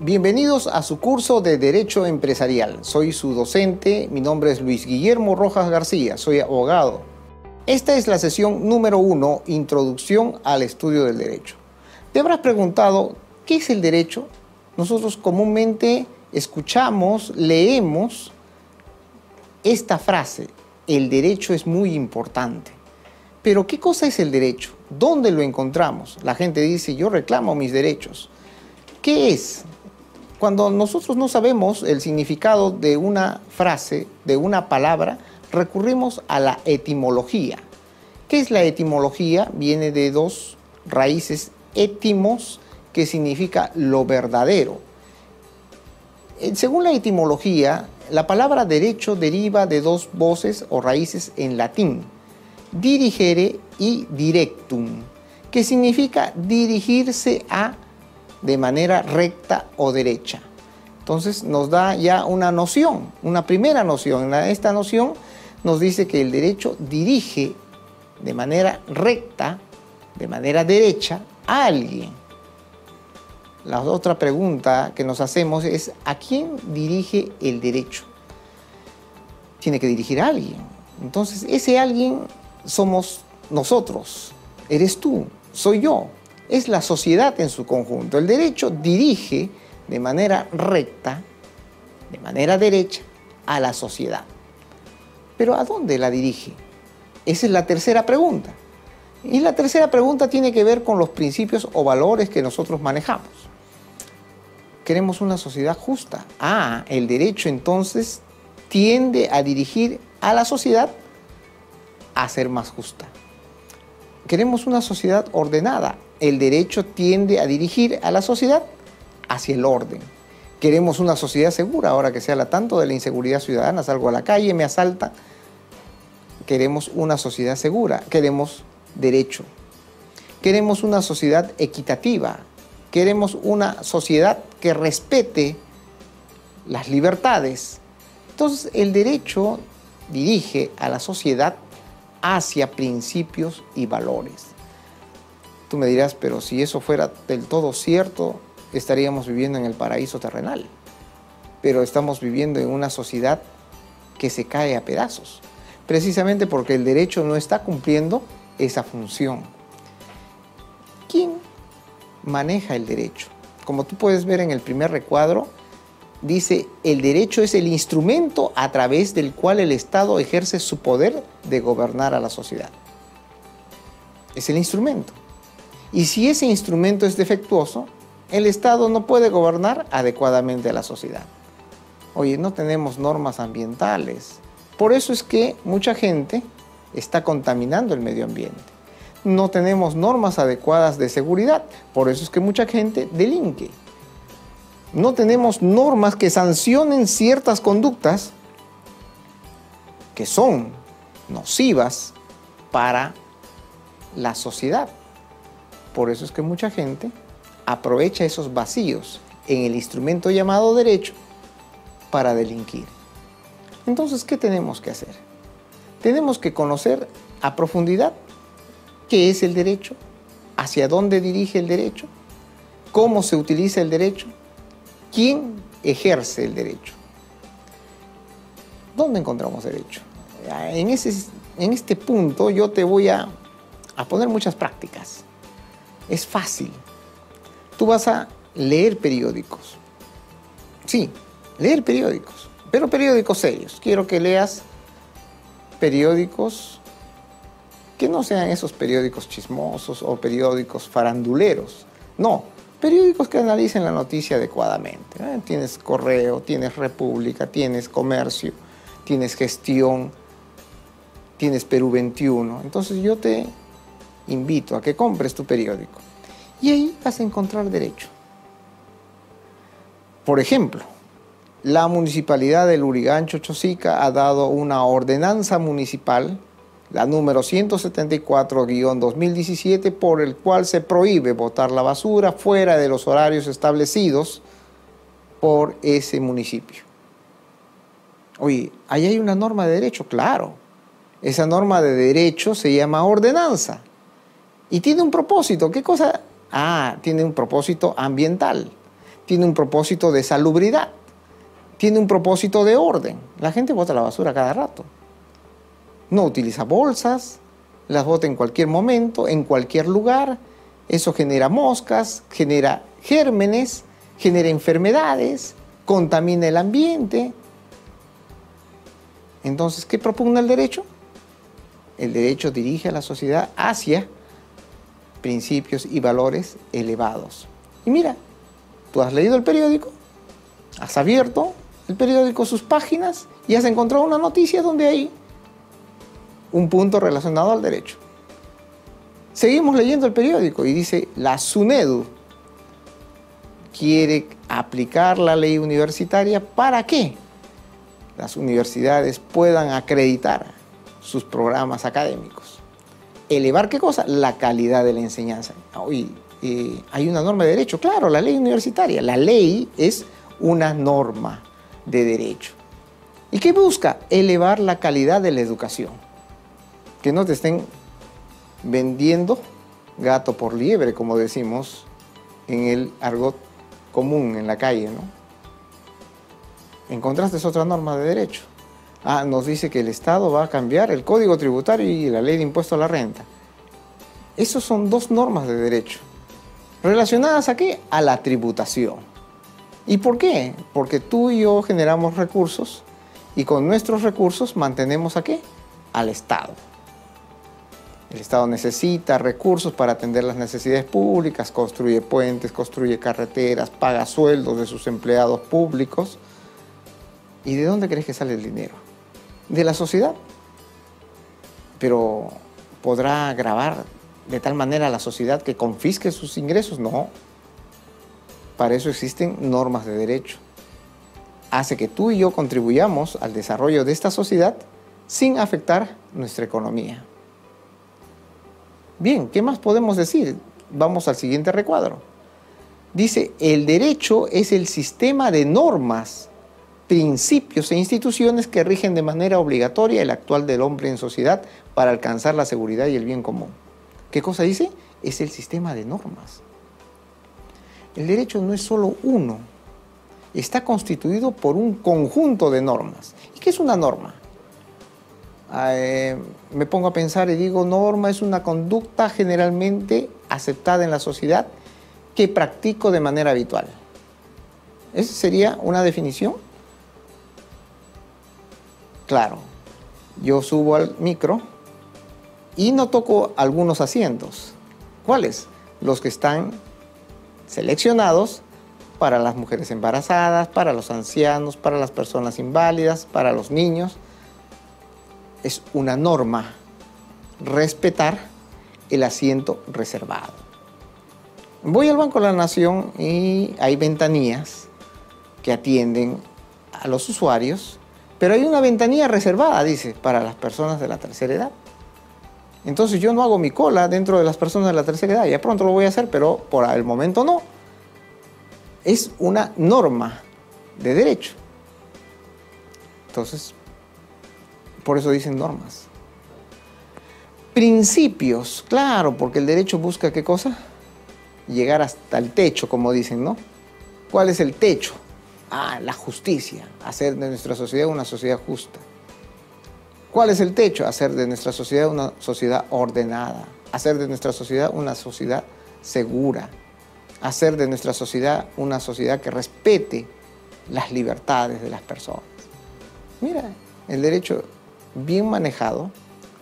Bienvenidos a su curso de Derecho Empresarial. Soy su docente, mi nombre es Luis Guillermo Rojas García, soy abogado. Esta es la sesión número 1, Introducción al Estudio del Derecho. Te habrás preguntado, ¿qué es el derecho? Nosotros comúnmente escuchamos, leemos esta frase, el derecho es muy importante. Pero ¿qué cosa es el derecho? ¿Dónde lo encontramos? La gente dice, yo reclamo mis derechos. ¿Qué es? Cuando nosotros no sabemos el significado de una frase, de una palabra, recurrimos a la etimología. ¿Qué es la etimología? Viene de dos raíces, etimos, que significa lo verdadero. Según la etimología, la palabra derecho deriva de dos voces o raíces en latín, dirigere y directum, que significa dirigirse a de manera recta o derecha. Entonces nos da ya una noción, una primera noción. Esta noción nos dice que el derecho dirige de manera recta, de manera derecha, a alguien. La otra pregunta que nos hacemos es, ¿a quién dirige el derecho? Tiene que dirigir a alguien. Entonces ese alguien somos nosotros, eres tú, soy yo. Es la sociedad en su conjunto. El derecho dirige de manera recta, de manera derecha, a la sociedad. ¿Pero a dónde la dirige? Esa es la tercera pregunta. Y la tercera pregunta tiene que ver con los principios o valores que nosotros manejamos. Queremos una sociedad justa. El derecho entonces tiende a dirigir a la sociedad a ser más justa. Queremos una sociedad ordenada. El derecho tiende a dirigir a la sociedad hacia el orden. Queremos una sociedad segura, ahora que se habla tanto de la inseguridad ciudadana, salgo a la calle, me asaltan. Queremos una sociedad segura, queremos derecho. Queremos una sociedad equitativa, queremos una sociedad que respete las libertades. Entonces, el derecho dirige a la sociedad hacia principios y valores. Tú me dirás, pero si eso fuera del todo cierto, estaríamos viviendo en el paraíso terrenal. Pero estamos viviendo en una sociedad que se cae a pedazos, precisamente porque el derecho no está cumpliendo esa función. ¿Quién maneja el derecho? Como tú puedes ver en el primer recuadro, dice, el derecho es el instrumento a través del cual el Estado ejerce su poder de gobernar a la sociedad. Es el instrumento. Y si ese instrumento es defectuoso, el Estado no puede gobernar adecuadamente a la sociedad. Oye, no tenemos normas ambientales. Por eso es que mucha gente está contaminando el medio ambiente. No tenemos normas adecuadas de seguridad. Por eso es que mucha gente delinque. No tenemos normas que sancionen ciertas conductas que son nocivas para la sociedad. Por eso es que mucha gente aprovecha esos vacíos en el instrumento llamado derecho para delinquir. Entonces, ¿qué tenemos que hacer? Tenemos que conocer a profundidad qué es el derecho, hacia dónde dirige el derecho, cómo se utiliza el derecho, quién ejerce el derecho. ¿Dónde encontramos derecho? En este punto yo te voy a poner muchas prácticas. Es fácil. Tú vas a leer periódicos. Sí, leer periódicos, pero periódicos serios. Quiero que leas periódicos que no sean esos periódicos chismosos o periódicos faranduleros. No, periódicos que analicen la noticia adecuadamente. Tienes Correo, tienes República, tienes Comercio, tienes Gestión, tienes Perú 21. Entonces yo te invito a que compres tu periódico y ahí vas a encontrar derecho. Por ejemplo, la Municipalidad de Lurigancho, Chosica, ha dado una ordenanza municipal, la número 174-2017, por el cual se prohíbe botar la basura fuera de los horarios establecidos por ese municipio. Oye, ¿ahí hay una norma de derecho? Claro. Esa norma de derecho se llama ordenanza y tiene un propósito. ¿Qué cosa? Tiene un propósito ambiental. tiene un propósito de salubridad, tiene un propósito de orden. La gente bota la basura cada rato. No utiliza bolsas, las bota en cualquier momento, en cualquier lugar. Eso genera moscas, genera gérmenes, genera enfermedades, contamina el ambiente. Entonces, ¿qué propugna el derecho? El derecho dirige a la sociedad hacia principios y valores elevados. Y mira, tú has leído el periódico, has abierto el periódico, sus páginas, y has encontrado una noticia donde hay un punto relacionado al derecho. Seguimos leyendo el periódico y dice, la SUNEDU quiere aplicar la ley universitaria para que las universidades puedan acreditar sus programas académicos. ¿Elevar qué cosa? La calidad de la enseñanza. Hoy hay una norma de derecho, claro, la ley universitaria. La ley es una norma de derecho. ¿Y qué busca? Elevar la calidad de la educación. Que no te estén vendiendo gato por liebre, como decimos en el argot común en la calle, ¿no? ¿Encontraste otra norma de derecho? Nos dice que el Estado va a cambiar el Código Tributario y la Ley de Impuesto a la Renta. Esos son dos normas de derecho. ¿Relacionadas a qué? A la tributación. ¿Y por qué? Porque tú y yo generamos recursos y con nuestros recursos mantenemos ¿a qué? Al Estado. El Estado necesita recursos para atender las necesidades públicas, construye puentes, construye carreteras, paga sueldos de sus empleados públicos. ¿Y de dónde crees que sale el dinero? De la sociedad. Pero ¿podrá gravar de tal manera a la sociedad que confisque sus ingresos? No. Para eso existen normas de derecho. Hace que tú y yo contribuyamos al desarrollo de esta sociedad sin afectar nuestra economía. Bien, ¿qué más podemos decir? Vamos al siguiente recuadro. Dice, el derecho es el sistema de normas, principios e instituciones que rigen de manera obligatoria el actuar del hombre en sociedad para alcanzar la seguridad y el bien común. ¿Qué cosa dice? Es el sistema de normas. El derecho no es solo uno, está constituido por un conjunto de normas. ¿Y qué es una norma? Me pongo a pensar y digo, norma es una conducta generalmente aceptada en la sociedad que practico de manera habitual. ¿Esa sería una definición? Claro, yo subo al micro y no toco algunos asientos. ¿Cuáles? Los que están seleccionados para las mujeres embarazadas, para los ancianos, para las personas inválidas, para los niños. Es una norma respetar el asiento reservado. Voy al Banco de la Nación y hay ventanillas que atienden a los usuarios, pero hay una ventanilla reservada, dice, para las personas de la tercera edad. Entonces yo no hago mi cola dentro de las personas de la tercera edad. Ya pronto lo voy a hacer, pero por el momento no. Es una norma de derecho. Entonces, por eso dicen normas. Principios, claro, porque el derecho busca ¿qué cosa? Llegar hasta el techo, como dicen, ¿no? ¿Cuál es el techo? La justicia, hacer de nuestra sociedad una sociedad justa. ¿Cuál es el techo? Hacer de nuestra sociedad una sociedad ordenada, hacer de nuestra sociedad una sociedad segura, hacer de nuestra sociedad una sociedad que respete las libertades de las personas. Mira, el derecho bien manejado,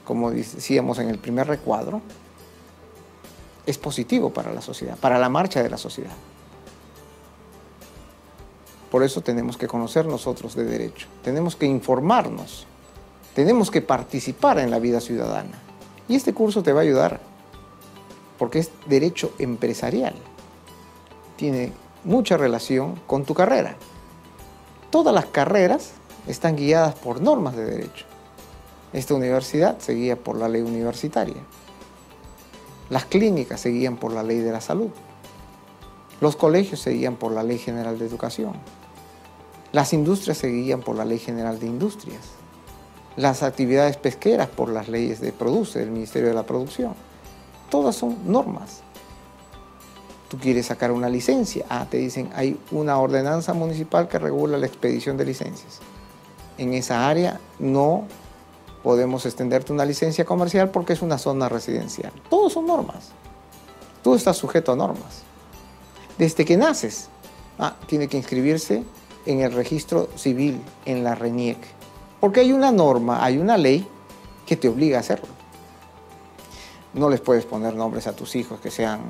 como decíamos en el primer recuadro, es positivo para la sociedad, para la marcha de la sociedad. Por eso tenemos que conocer nosotros de derecho, tenemos que informarnos, tenemos que participar en la vida ciudadana. Y este curso te va a ayudar, porque es derecho empresarial. Tiene mucha relación con tu carrera. Todas las carreras están guiadas por normas de derecho. Esta universidad se guía por la ley universitaria. Las clínicas se guían por la ley de la salud. Los colegios se guían por la Ley General de Educación. Las industrias se guían por la Ley General de Industrias. Las actividades pesqueras por las leyes de PRODUCE, del Ministerio de la Producción. Todas son normas. Tú quieres sacar una licencia. Te dicen, hay una ordenanza municipal que regula la expedición de licencias. En esa área no podemos extenderte una licencia comercial porque es una zona residencial. Todos son normas. Tú estás sujeto a normas. Desde que naces, tiene que inscribirse en el registro civil, en la RENIEC. Porque hay una norma, hay una ley que te obliga a hacerlo. No les puedes poner nombres a tus hijos que sean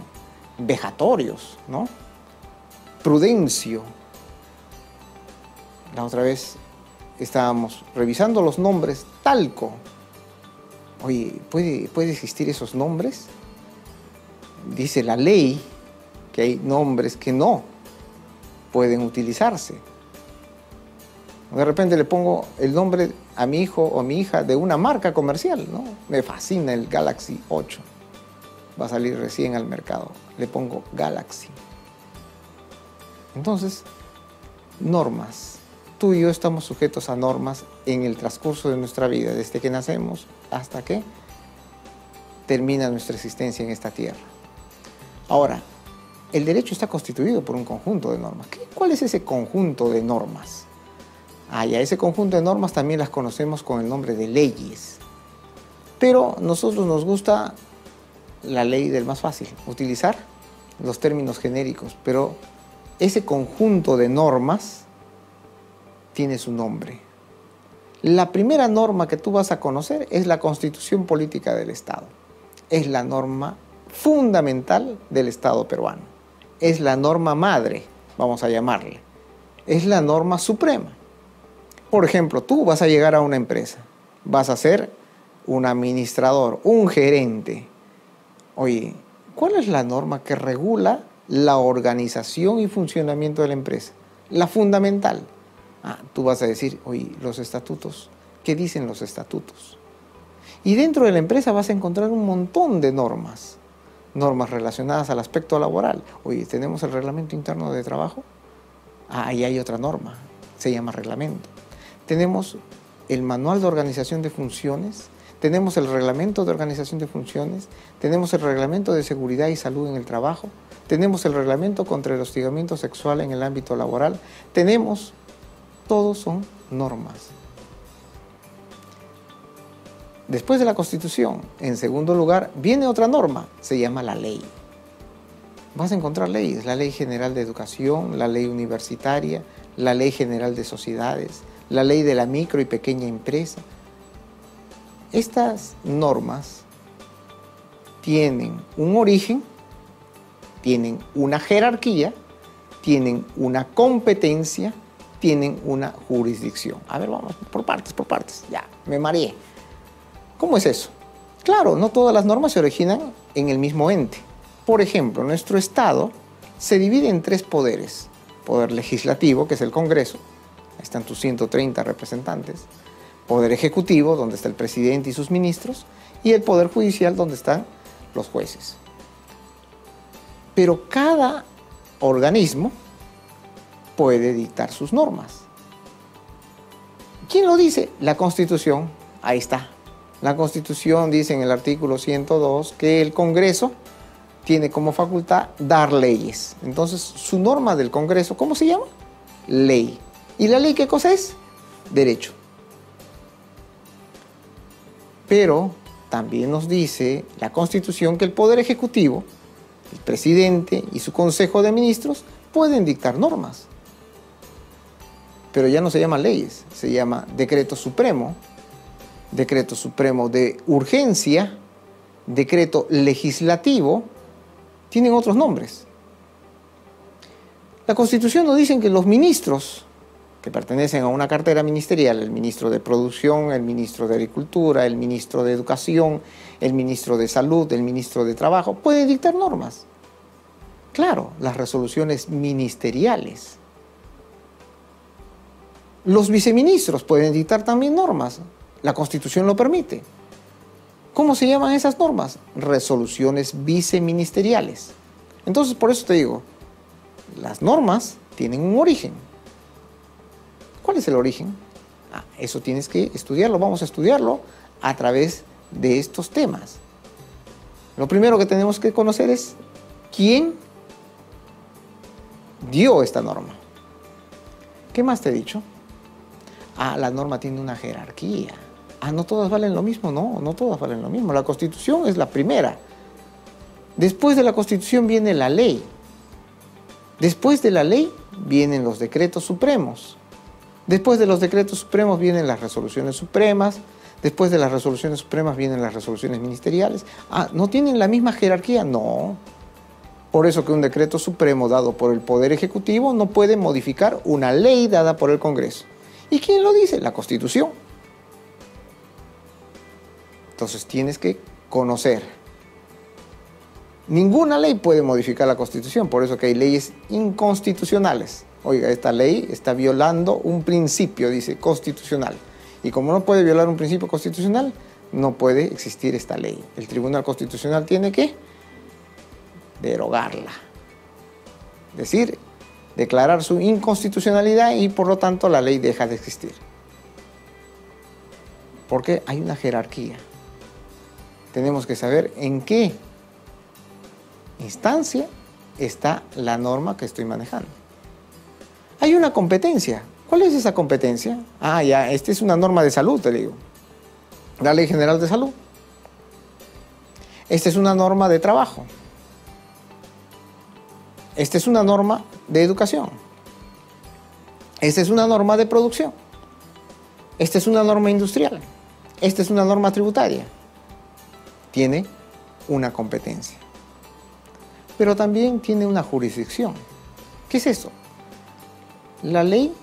vejatorios, ¿no? Prudencio. La otra vez estábamos revisando los nombres. Talco. Oye, ¿puede existir esos nombres? Dice la ley que hay nombres que no pueden utilizarse. De repente le pongo el nombre a mi hijo o a mi hija de una marca comercial, ¿no? Me fascina el Galaxy 8. Va a salir recién al mercado. Le pongo Galaxy. Entonces, normas. Tú y yo estamos sujetos a normas en el transcurso de nuestra vida, desde que nacemos hasta que termina nuestra existencia en esta tierra. Ahora, el derecho está constituido por un conjunto de normas. ¿Cuál es ese conjunto de normas? Y a ese conjunto de normas también las conocemos con el nombre de leyes. Pero a nosotros nos gusta la ley del más fácil, utilizar los términos genéricos, pero ese conjunto de normas tiene su nombre. La primera norma que tú vas a conocer es la Constitución Política del Estado. Es la norma fundamental del Estado peruano. Es la norma madre, vamos a llamarle. Es la norma suprema. Por ejemplo, tú vas a llegar a una empresa, vas a ser un administrador, un gerente. Oye, ¿cuál es la norma que regula la organización y funcionamiento de la empresa? La fundamental. Tú vas a decir, oye, los estatutos. ¿Qué dicen los estatutos? Y dentro de la empresa vas a encontrar un montón de normas. Normas relacionadas al aspecto laboral. Oye, ¿tenemos el reglamento interno de trabajo? Ahí hay otra norma, se llama reglamento. Tenemos el manual de organización de funciones, tenemos el reglamento de organización de funciones, tenemos el reglamento de seguridad y salud en el trabajo, tenemos el reglamento contra el hostigamiento sexual en el ámbito laboral, todos son normas. Después de la Constitución, en segundo lugar, viene otra norma, se llama la ley. Vas a encontrar leyes, la Ley General de Educación, la Ley Universitaria, la Ley General de Sociedades, la Ley de la Micro y Pequeña Empresa. Estas normas tienen un origen, tienen una jerarquía, tienen una competencia, tienen una jurisdicción. A ver, vamos por partes. Ya, me mareé. ¿Cómo es eso? Claro, no todas las normas se originan en el mismo ente. Por ejemplo, nuestro Estado se divide en 3 poderes. Poder legislativo, que es el Congreso, ahí están tus 130 representantes. Poder ejecutivo, donde está el presidente y sus ministros. Y el poder judicial, donde están los jueces. Pero cada organismo puede dictar sus normas. ¿Quién lo dice? La Constitución. Ahí está. La Constitución dice en el artículo 102 que el Congreso tiene como facultad dar leyes. Entonces, su norma del Congreso, ¿cómo se llama? Ley. ¿Y la ley qué cosa es? Derecho. Pero también nos dice la Constitución que el Poder Ejecutivo, el presidente y su Consejo de Ministros pueden dictar normas. Pero ya no se llaman leyes, se llama decreto supremo de urgencia, decreto legislativo, tienen otros nombres. La Constitución nos dice que los ministros que pertenecen a una cartera ministerial, el ministro de Producción, el ministro de Agricultura, el ministro de Educación, el ministro de Salud, el ministro de Trabajo, pueden dictar normas. Claro, las resoluciones ministeriales. Los viceministros pueden dictar también normas. La Constitución lo permite. ¿Cómo se llaman esas normas? Resoluciones viceministeriales. Entonces, por eso te digo, las normas tienen un origen. ¿Cuál es el origen? Eso tienes que estudiarlo. Vamos a estudiarlo a través de estos temas. Lo primero que tenemos que conocer es quién dio esta norma. ¿Qué más te he dicho? Ah, la norma tiene una jerarquía. Ah, no todas valen lo mismo. No, no todas valen lo mismo. La Constitución es la primera. Después de la Constitución viene la ley. Después de la ley vienen los decretos supremos. Después de los decretos supremos vienen las resoluciones supremas. Después de las resoluciones supremas vienen las resoluciones ministeriales. Ah, ¿no tienen la misma jerarquía? No. Por eso que un decreto supremo dado por el Poder Ejecutivo no puede modificar una ley dada por el Congreso. ¿Y quién lo dice? La Constitución. Entonces tienes que conocer. Ninguna ley puede modificar la Constitución, por eso que hay leyes inconstitucionales. Oiga, esta ley está violando un principio, dice, constitucional. Y como no puede violar un principio constitucional, no puede existir esta ley. El Tribunal Constitucional tiene que derogarla. Es decir, declarar su inconstitucionalidad y por lo tanto la ley deja de existir. Porque hay una jerarquía. Tenemos que saber en qué instancia está la norma que estoy manejando. Hay una competencia. ¿Cuál es esa competencia? Ah, ya, esta es una norma de salud, te digo. La Ley General de Salud. Esta es una norma de trabajo. Esta es una norma de educación. Esta es una norma de producción. Esta es una norma industrial. Esta es una norma tributaria. Tiene una competencia. Pero también tiene una jurisdicción. ¿Qué es eso? La ley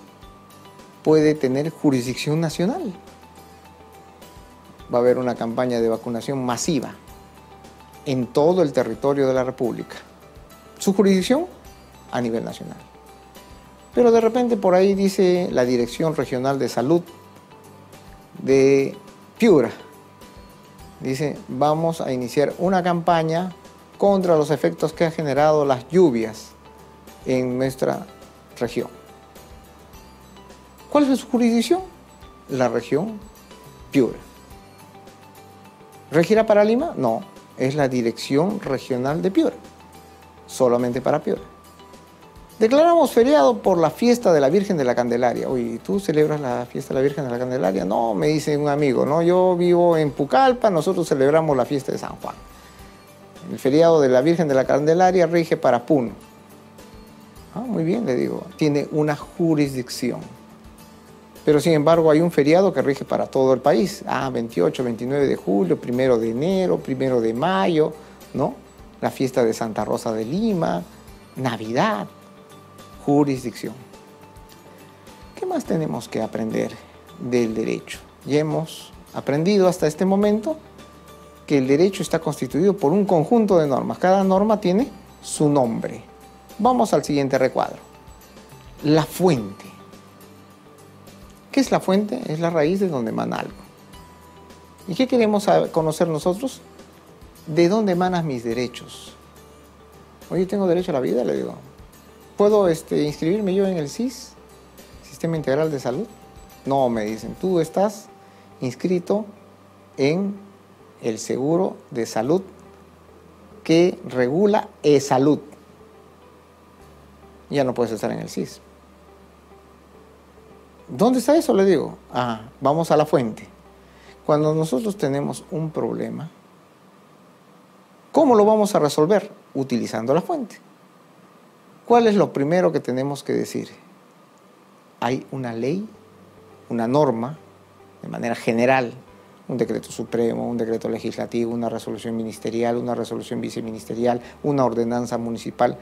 puede tener jurisdicción nacional. Va a haber una campaña de vacunación masiva en todo el territorio de la República. Su jurisdicción a nivel nacional. Pero de repente por ahí dice la Dirección Regional de Salud de Piura. Dice, vamos a iniciar una campaña contra los efectos que han generado las lluvias en nuestra región. ¿Cuál es su jurisdicción? La región Piura. ¿Regirá para Lima? No, es la Dirección Regional de Piura. Solamente para Piura. Declaramos feriado por la fiesta de la Virgen de la Candelaria. Oye, ¿tú celebras la fiesta de la Virgen de la Candelaria? No, me dice un amigo, no, yo vivo en Pucallpa, nosotros celebramos la fiesta de San Juan. El feriado de la Virgen de la Candelaria rige para Puno. Ah, muy bien, le digo, tiene una jurisdicción. Pero sin embargo hay un feriado que rige para todo el país. Ah, 28, 29 de julio, 1 de enero, 1 de mayo, ¿no? La fiesta de Santa Rosa de Lima, Navidad, jurisdicción. ¿Qué más tenemos que aprender del derecho? Ya hemos aprendido hasta este momento que el derecho está constituido por un conjunto de normas. Cada norma tiene su nombre. Vamos al siguiente recuadro. La fuente. ¿Qué es la fuente? Es la raíz de donde emana algo. ¿Y qué queremos conocer nosotros? ¿De dónde emanan mis derechos? Oye, ¿tengo derecho a la vida? Le digo. ¿Puedo inscribirme yo en el SIS? Sistema Integral de Salud. No, me dicen, tú estás inscrito en el seguro de salud que regula e-salud. Ya no puedes estar en el SIS. ¿Dónde está eso? Le digo. Ah, vamos a la fuente. Cuando nosotros tenemos un problema, ¿cómo lo vamos a resolver? Utilizando la fuente. ¿Cuál es lo primero que tenemos que decir? Hay una ley, una norma, de manera general, un decreto supremo, un decreto legislativo, una resolución ministerial, una resolución viceministerial, una ordenanza municipal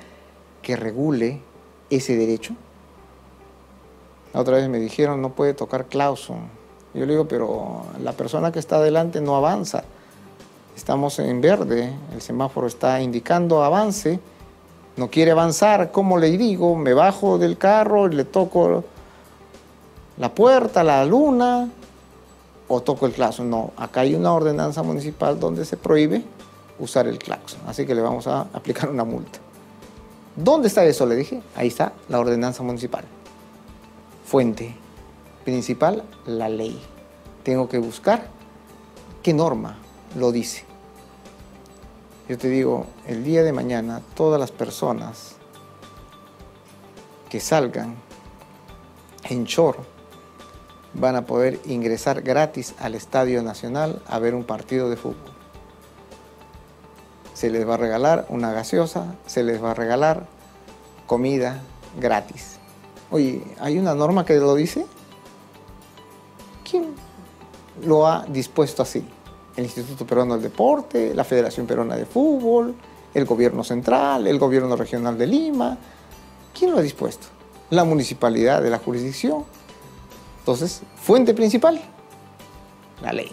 que regule ese derecho. La otra vez me dijeron, no puede tocar clauson. Yo le digo, pero la persona que está adelante no avanza. Estamos en verde, el semáforo está indicando avance, no quiere avanzar. ¿Cómo le digo? Me bajo del carro y le toco la puerta, la luna, o toco el claxon. No, acá hay una ordenanza municipal donde se prohíbe usar el claxon, así que le vamos a aplicar una multa. ¿Dónde está eso? Le dije, ahí está la ordenanza municipal. Fuente principal, la ley. Tengo que buscar qué norma lo dice. Yo te digo, el día de mañana todas las personas que salgan en short van a poder ingresar gratis al Estadio Nacional a ver un partido de fútbol. Se les va a regalar una gaseosa, se les va a regalar comida gratis. Oye, ¿hay una norma que lo dice? ¿Quién lo ha dispuesto así? El Instituto Peruano del Deporte, la Federación Peruana de Fútbol, el Gobierno Central, el Gobierno Regional de Lima. ¿Quién lo ha dispuesto? La municipalidad de la jurisdicción. Entonces, fuente principal, la ley.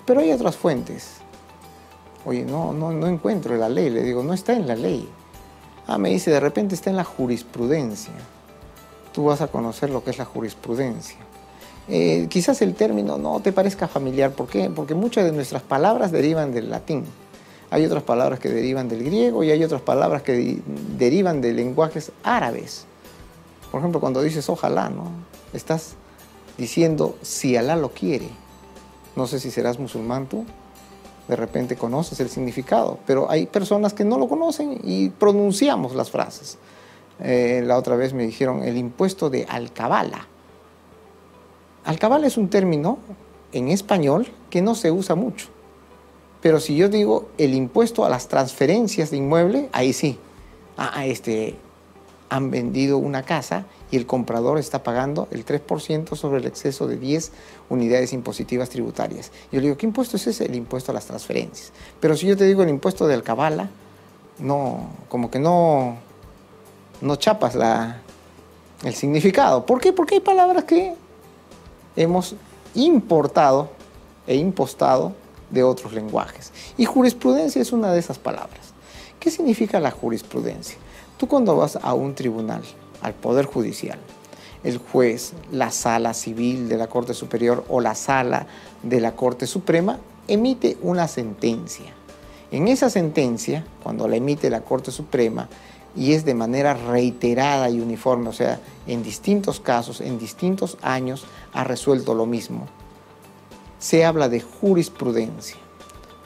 Pero hay otras fuentes. Oye, no encuentro la ley. Le digo, no está en la ley. Ah, me dice, de repente está en la jurisprudencia. Tú vas a conocer lo que es la jurisprudencia. Quizás el término no te parezca familiar. ¿Por qué? Porque muchas de nuestras palabras derivan del latín. Hay otras palabras que derivan del griego y hay otras palabras que derivan de lenguajes árabes. Por ejemplo, cuando dices ojalá, ¿no? Estás diciendo si Alá lo quiere. No sé si serás musulmán tú. De repente conoces el significado, pero hay personas que no lo conocen y pronunciamos las frases. La otra vez me dijeron el impuesto de alcabala. Alcabala es un término en español que no se usa mucho. Pero si yo digo el impuesto a las transferencias de inmueble, ahí sí. Han vendido una casa y el comprador está pagando el 3% sobre el exceso de 10 unidades impositivas tributarias. Yo le digo, ¿qué impuesto es ese? El impuesto a las transferencias. Pero si yo te digo el impuesto de alcabala, no, como que no chapas el significado. ¿Por qué? Porque hay palabras que hemos importado e impostado de otros lenguajes. Y jurisprudencia es una de esas palabras. ¿Qué significa la jurisprudencia? Tú cuando vas a un tribunal, al Poder Judicial, el juez, la sala civil de la Corte Superior o la sala de la Corte Suprema, emite una sentencia. En esa sentencia, cuando la emite la Corte Suprema, y es de manera reiterada y uniforme, o sea, en distintos casos, en distintos años, ha resuelto lo mismo, se habla de jurisprudencia.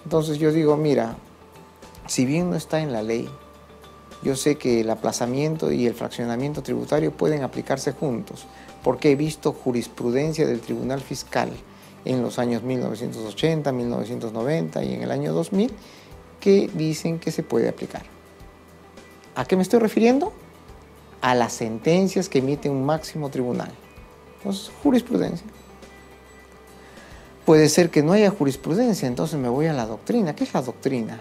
Entonces yo digo, mira, si bien no está en la ley, yo sé que el aplazamiento y el fraccionamiento tributario pueden aplicarse juntos, porque he visto jurisprudencia del Tribunal Fiscal en los años 1980, 1990 y en el año 2000 que dicen que se puede aplicar. ¿A qué me estoy refiriendo? A las sentencias que emite un máximo tribunal. Entonces, jurisprudencia. Puede ser que no haya jurisprudencia, entonces me voy a la doctrina. ¿Qué es la doctrina?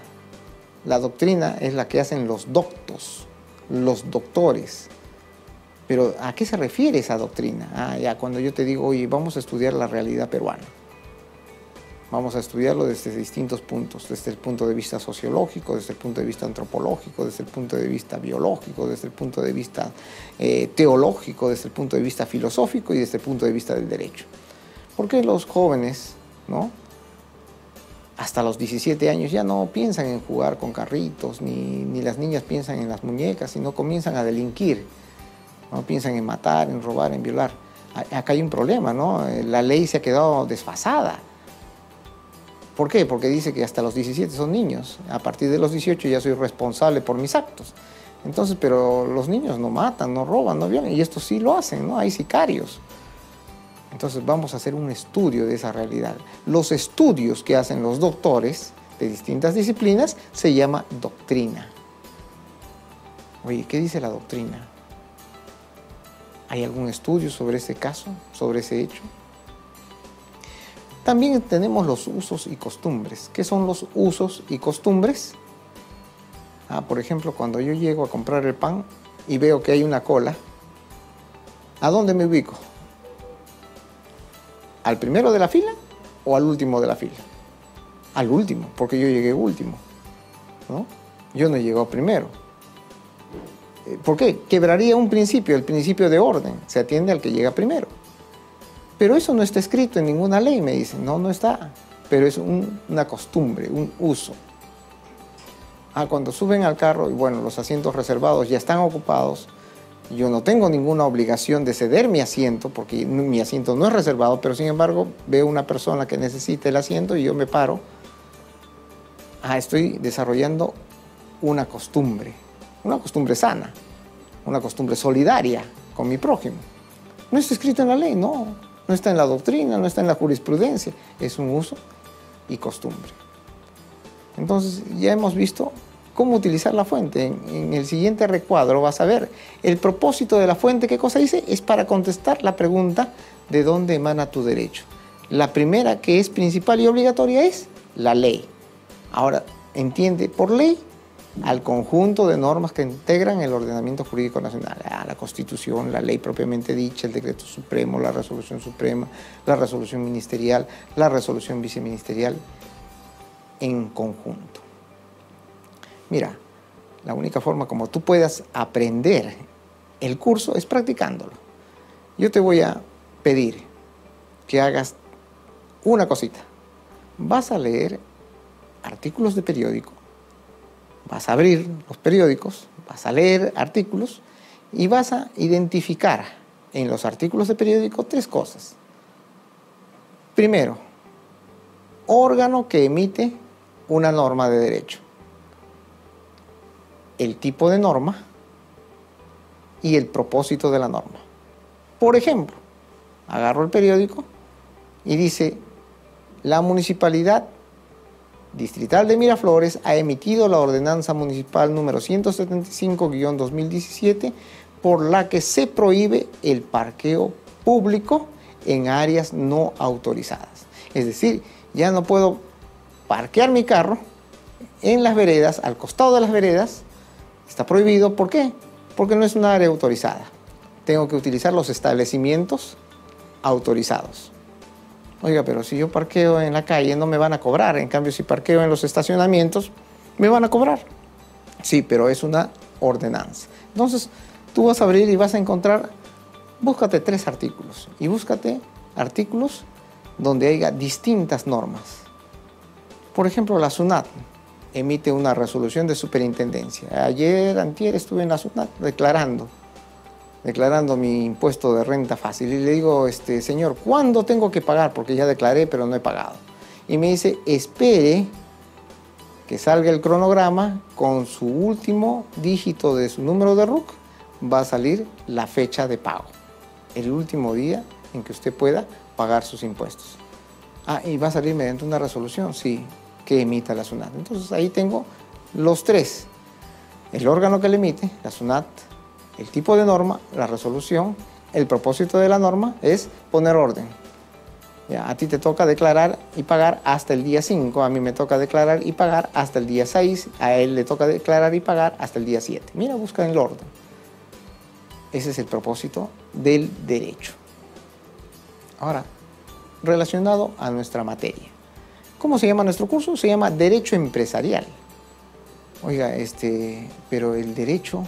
La doctrina es la que hacen los doctos, los doctores. Pero ¿a qué se refiere esa doctrina? Ya cuando yo te digo, oye, vamos a estudiar la realidad peruana. Vamos a estudiarlo desde distintos puntos, desde el punto de vista sociológico, desde el punto de vista antropológico, desde el punto de vista biológico, desde el punto de vista teológico, desde el punto de vista filosófico y desde el punto de vista del derecho. Porque los jóvenes, ¿no?, hasta los 17 años ya no piensan en jugar con carritos, ni las niñas piensan en las muñecas, sino comienzan a delinquir, no piensan en matar, en robar, en violar. Acá hay un problema, ¿no? La ley se ha quedado desfasada. ¿Por qué? Porque dice que hasta los 17 son niños. A partir de los 18 ya soy responsable por mis actos. Entonces, pero los niños no matan, no roban, no violan, y estos sí lo hacen, ¿no? Hay sicarios. Entonces vamos a hacer un estudio de esa realidad. Los estudios que hacen los doctores de distintas disciplinas se llama doctrina. Oye, ¿qué dice la doctrina? ¿Hay algún estudio sobre ese caso, sobre ese hecho? También tenemos los usos y costumbres. ¿Qué son los usos y costumbres? Por ejemplo, cuando yo llego a comprar el pan y veo que hay una cola, ¿a dónde me ubico? ¿Al primero de la fila o al último de la fila? Al último, porque yo llegué último, ¿no? Yo no llego primero. ¿Por qué? Quebraría un principio, el principio de orden. Se atiende al que llega primero. Pero eso no está escrito en ninguna ley, me dicen. No, no está. Pero es una costumbre, un uso. Cuando suben al carro y bueno, los asientos reservados ya están ocupados, yo no tengo ninguna obligación de ceder mi asiento, porque mi asiento no es reservado, pero sin embargo veo una persona que necesita el asiento y yo me paro. Estoy desarrollando una costumbre sana. una costumbre solidaria con mi prójimo. No está escrito en la ley, no está en la doctrina, no está en la jurisprudencia, es un uso y costumbre. Entonces ya hemos visto cómo utilizar la fuente. En el siguiente recuadro vas a ver el propósito de la fuente. ¿Qué cosa dice? Es para contestar la pregunta de dónde emana tu derecho. La primera, que es principal y obligatoria, es la ley. Ahora, entiende por ley al conjunto de normas que integran el ordenamiento jurídico nacional, la Constitución, la ley propiamente dicha, el decreto supremo, la resolución suprema, la resolución ministerial, la resolución viceministerial, en conjunto. Mira, la única forma como tú puedas aprender el curso es practicándolo. Yo te voy a pedir que hagas una cosita. Vas a leer artículos de periódico, vas a abrir los periódicos, vas a leer artículos y vas a identificar en los artículos de periódico 3 cosas. Primero, órgano que emite una norma de derecho, el tipo de norma y el propósito de la norma. Por ejemplo, agarro el periódico y dice: la Municipalidad Distrital de Miraflores ha emitido la ordenanza municipal número 175/2017 por la que se prohíbe el parqueo público en áreas no autorizadas. Es decir, ya no puedo parquear mi carro en las veredas, al costado de las veredas. Está prohibido. ¿Por qué? Porque no es una área autorizada. Tengo que utilizar los establecimientos autorizados. Oiga, pero si yo parqueo en la calle no me van a cobrar. En cambio, si parqueo en los estacionamientos, me van a cobrar. Sí, pero es una ordenanza. Entonces, tú vas a abrir y vas a encontrar, búscate 3 artículos. Y búscate artículos donde haya distintas normas. Por ejemplo, la SUNAT emite una resolución de superintendencia. Antier estuve en la SUNAT declarando mi impuesto de renta fácil. Y le digo, señor, ¿cuándo tengo que pagar? Porque ya declaré, pero no he pagado. Y me dice, espere que salga el cronograma con su último dígito de su número de RUC. Va a salir la fecha de pago. El último día en que usted pueda pagar sus impuestos. Y va a salir mediante una resolución, sí, que emita la SUNAT. Entonces ahí tengo los 3. El órgano que le emite, la SUNAT, el tipo de norma, la resolución. El propósito de la norma es poner orden. Ya, a ti te toca declarar y pagar hasta el día 5, a mí me toca declarar y pagar hasta el día 6, a él le toca declarar y pagar hasta el día 7. Mira, busca el orden. Ese es el propósito del derecho. Ahora, relacionado a nuestra materia. ¿Cómo se llama nuestro curso? Se llama Derecho Empresarial. Oiga, pero el derecho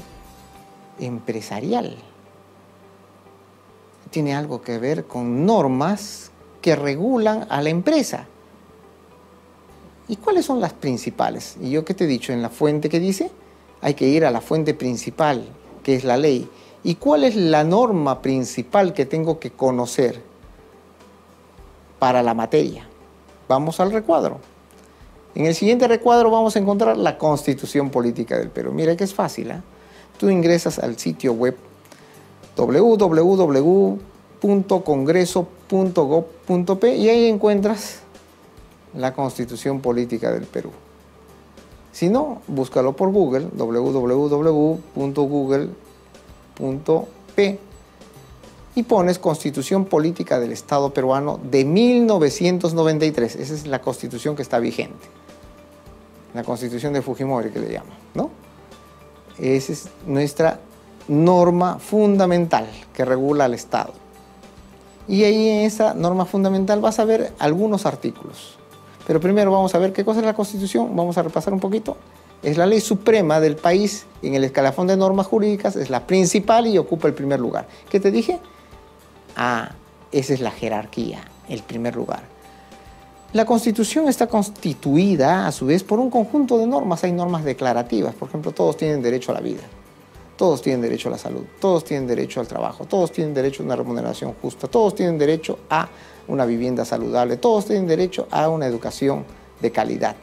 empresarial tiene algo que ver con normas que regulan a la empresa. ¿Y cuáles son las principales? Y yo, ¿qué te he dicho? En la fuente que dice, hay que ir a la fuente principal, que es la ley. ¿Y cuál es la norma principal que tengo que conocer para la materia? Vamos al recuadro. En el siguiente recuadro vamos a encontrar la Constitución Política del Perú. Mira que es fácil, ¿eh? Tú ingresas al sitio web www.congreso.gov.p y ahí encuentras la Constitución Política del Perú. Si no, búscalo por Google, www.google.p, y pones Constitución Política del Estado Peruano de 1993. Esa es la Constitución que está vigente. La Constitución de Fujimori, que le llaman, ¿no? Esa es nuestra norma fundamental que regula al Estado. Y ahí en esa norma fundamental vas a ver algunos artículos. Pero primero vamos a ver qué cosa es la Constitución. Vamos a repasar un poquito. Es la ley suprema del país en el escalafón de normas jurídicas. Es la principal y ocupa el primer lugar. ¿Qué te dije? Esa es la jerarquía, el primer lugar. La Constitución está constituida, a su vez, por un conjunto de normas. Hay normas declarativas. Por ejemplo, todos tienen derecho a la vida. Todos tienen derecho a la salud. Todos tienen derecho al trabajo. Todos tienen derecho a una remuneración justa. Todos tienen derecho a una vivienda saludable. Todos tienen derecho a una educación de calidad.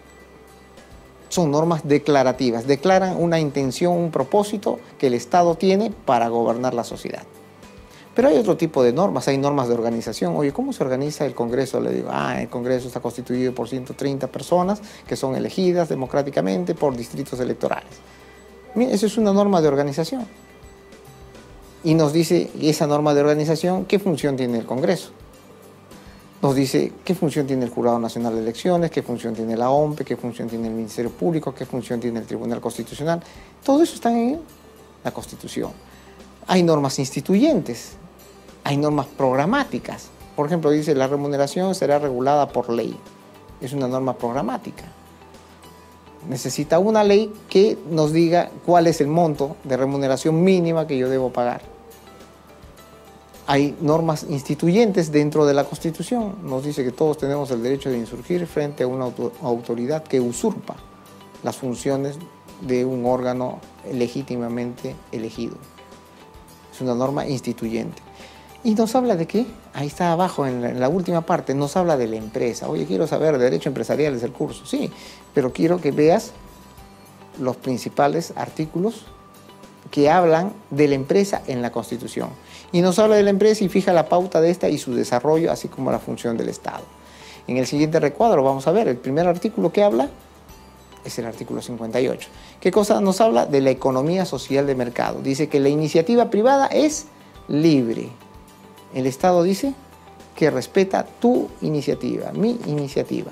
Son normas declarativas, declaran una intención, un propósito que el Estado tiene para gobernar la sociedad. Pero hay otro tipo de normas, hay normas de organización. Oye, ¿cómo se organiza el Congreso? Le digo, el Congreso está constituido por 130 personas que son elegidas democráticamente por distritos electorales. Mira, eso es una norma de organización. Y nos dice esa norma de organización qué función tiene el Congreso. Nos dice qué función tiene el Jurado Nacional de Elecciones, qué función tiene la OMPE, qué función tiene el Ministerio Público, qué función tiene el Tribunal Constitucional. Todo eso está en la Constitución. Hay normas instituyentes, hay normas programáticas. Por ejemplo, dice la remuneración será regulada por ley. Es una norma programática. Necesita una ley que nos diga cuál es el monto de remuneración mínima que yo debo pagar. Hay normas instituyentes dentro de la Constitución. Nos dice que todos tenemos el derecho de insurgir frente a una autoridad que usurpa las funciones de un órgano legítimamente elegido. Es una norma instituyente. ¿Y nos habla de qué? Ahí está abajo, en la última parte, nos habla de la empresa. Oye, quiero saber, derecho empresarial es el curso. Sí, pero quiero que veas los principales artículos que hablan de la empresa en la Constitución. Y nos habla de la empresa y fija la pauta de esta y su desarrollo, así como la función del Estado. En el siguiente recuadro vamos a ver, el primer artículo que habla es el artículo 58. ¿Qué cosa nos habla? De la economía social de mercado. Dice que la iniciativa privada es libre. El Estado dice que respeta tu iniciativa, mi iniciativa.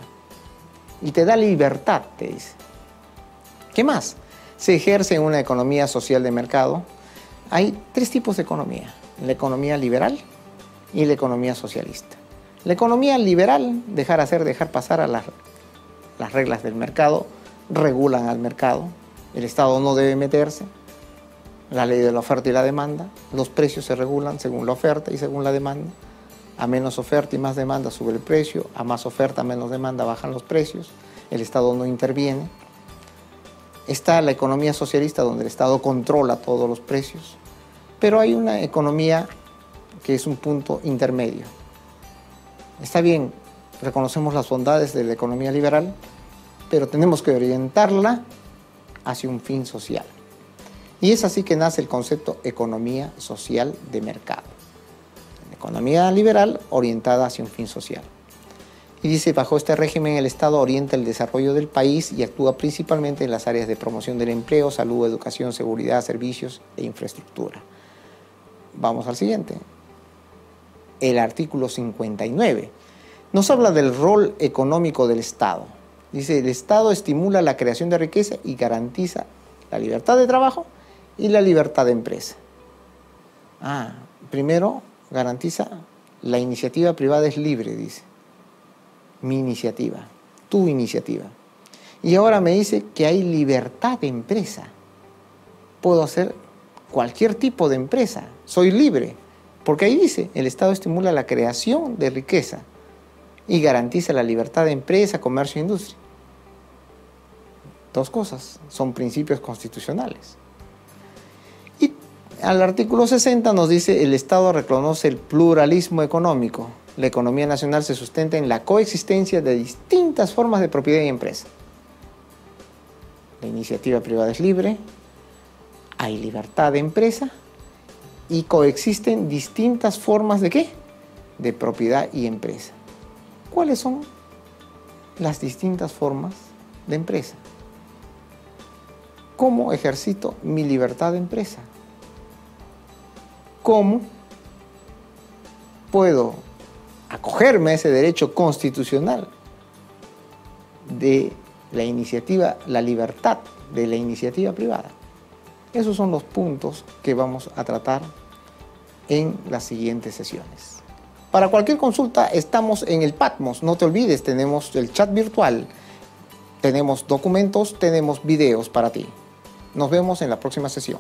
Y te da libertad, te dice. ¿Qué más? Se ejerce en una economía social de mercado. Hay tres tipos de economía. La economía liberal y la economía socialista. La economía liberal, dejar hacer, dejar pasar a las reglas del mercado, regulan al mercado. El Estado no debe meterse. La ley de la oferta y la demanda. Los precios se regulan según la oferta y según la demanda. A menos oferta y más demanda sube el precio. A más oferta, menos demanda bajan los precios. El Estado no interviene. Está la economía socialista donde el Estado controla todos los precios. Pero hay una economía que es un punto intermedio. Está bien, reconocemos las bondades de la economía liberal, pero tenemos que orientarla hacia un fin social. Y es así que nace el concepto economía social de mercado. La economía liberal orientada hacia un fin social. Y dice, bajo este régimen el Estado orienta el desarrollo del país y actúa principalmente en las áreas de promoción del empleo, salud, educación, seguridad, servicios e infraestructura. Vamos al siguiente. El artículo 59 nos habla del rol económico del Estado. Dice, el Estado estimula la creación de riqueza y garantiza la libertad de trabajo y la libertad de empresa. Primero garantiza la iniciativa privada es libre, dice. Mi iniciativa, tu iniciativa. Y ahora me dice que hay libertad de empresa. Puedo hacer cualquier tipo de empresa. Soy libre. Porque ahí dice, el Estado estimula la creación de riqueza y garantiza la libertad de empresa, comercio e industria. Dos cosas, son principios constitucionales. Y al artículo 60 nos dice, el Estado reconoce el pluralismo económico. La economía nacional se sustenta en la coexistencia de distintas formas de propiedad y empresa. La iniciativa privada es libre, hay libertad de empresa y coexisten distintas formas ¿de qué? De propiedad y empresa. ¿Cuáles son las distintas formas de empresa? ¿Cómo ejercito mi libertad de empresa? ¿Cómo puedo acogerme a ese derecho constitucional de la iniciativa, la libertad de la iniciativa privada? Esos son los puntos que vamos a tratar en las siguientes sesiones. Para cualquier consulta estamos en el Patmos, no te olvides, tenemos el chat virtual, tenemos documentos, tenemos videos para ti. Nos vemos en la próxima sesión.